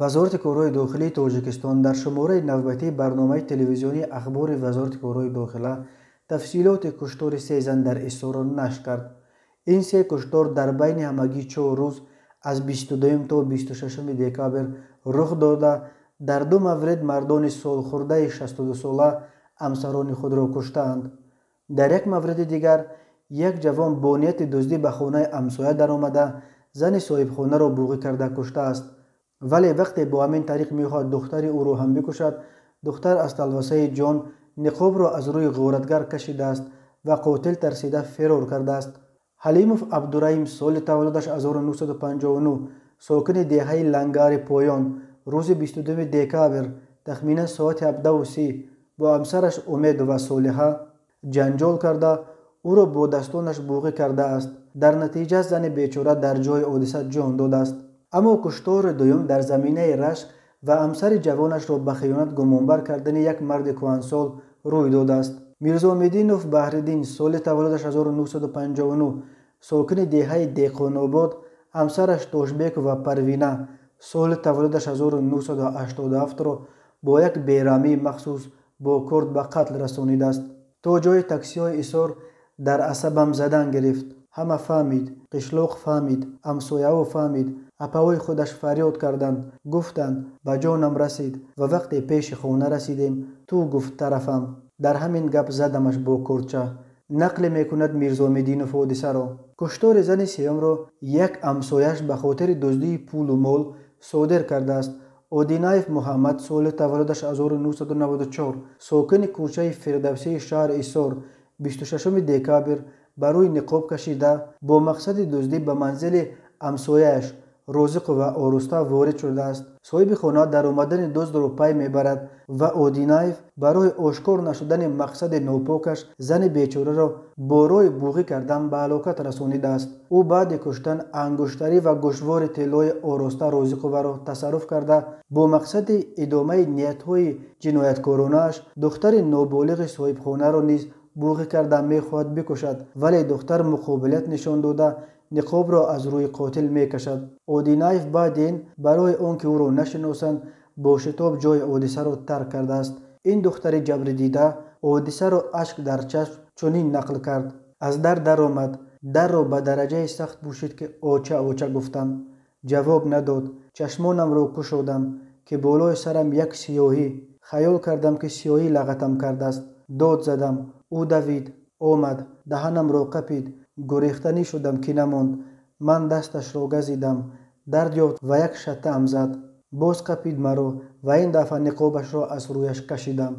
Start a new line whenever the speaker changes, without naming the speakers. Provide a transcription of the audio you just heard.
وزارت کورهای داخلی تاجیکستان در شماره نوبتی برنامه تلویزیونی اخبار وزارت کورهای داخله تفصیلات کشتار 3 زن در اسار را نشر کرد. این 3 کشتار در بین همگی 4 روز از 22 تا 26 دکامبر رخ داده. در 2 مورد مردان سالخورده 62 ساله همسران خود را کشتند. در یک مورد دیگر یک جوان با نیت دزدی به خانه همسایه در آمده زن صاحب خانه را بوغی کرده کشته است، ولی وقتی با همین طریق میخواد دختر او را هم بکشد، دختر از تلوسه جان نقاب را از روی غارتگر کشیده است و قاتل ترسیده فرار کرده است. حلیموف عبدالرحیم سال تولدش 1959 ساکن دهه لنگر پایان روز 22 دکامبر تخمینا ساعت 17:30 با همسرش امید و صالحه جنجال کرده او را با دستانش بوغی کرده است. در نتیجه زن بیچاره در جای حادثه جان داده است. اما کشتار دوم در زمینه رشک و همسر جوانش را به خیانت گمانبر کردن یک مرد کهنسال روی داده است. میرزا میدینوف بحرالدین سال تولدش 1959 ساکن دهه دهقان آباد، همسرش تاشبک و پروینه سال تولدش 1987 را با یک بیرامی مخصوص با کرد به قتل رسانیده است. تا جای تاکسی های اسار در عصبم زدن گرفت. همه فهمید، قشلاق فهمید، همسایه ها فهمید، اپاوی خودش فریاد کردند، گفتند به جانم رسید و وقتی پیش خانه رسیدیم تو گفت طرفم. در همین گپ زدمش با کردچه. نقل میکند میرزا میدینوف حادثه را. کشتار زن سیام را یک همسایش به خاطر دزدی پول و مال صادر کرده است. اودینایف محمد سال تولدش 1994 ساکن کوچه فردوسی شهر اسار 26 دکامبر برای نقاب کشیده با مقصد دزدی به منزل همسایه‌اش رازق و آراسته وارد شده است. صاحب خانه در آمدن دزد را پی میبرد و اودینایف برای آشکار نشدن مقصد ناپاکش زن بیچاره را با رای بوغی کردن به هلاکت رسانیده است. او بعد کشتن انگشتری و گوشوار طلای آراسته رازق را تصرف کرده با مقصد ادامه نیت‌های جنایتکارانه‌اش دختر نابالغ صاحب خانه را نیز بوغی کرده میخواهد بکشد، ولی دختر مقابلت نشان داده نقاب را از روی قاتل میکشد. اودینایف بعد این برای آنکه او را نشناسند با شتاب جای حادثه را ترک کرده است. این دختر جبر دیده حادثه را اشک در چشم چنین نقل کرد: از در آمد، در را به درجه سخت پوشید که آچه آچه گفتم. جواب نداد. چشمانم را کشودم که بالای سرم یک سیاهی، خیال کردم که سیاهی لغتم کرده است. داد زدم. او دوید آمد، دهنم را قپید، گریختنی شدم که نماند. من دستش را گزیدم، درد یافت و یک شتم زد. باز قپید مرا و این دفعه نقابش را از رویش کشیدم.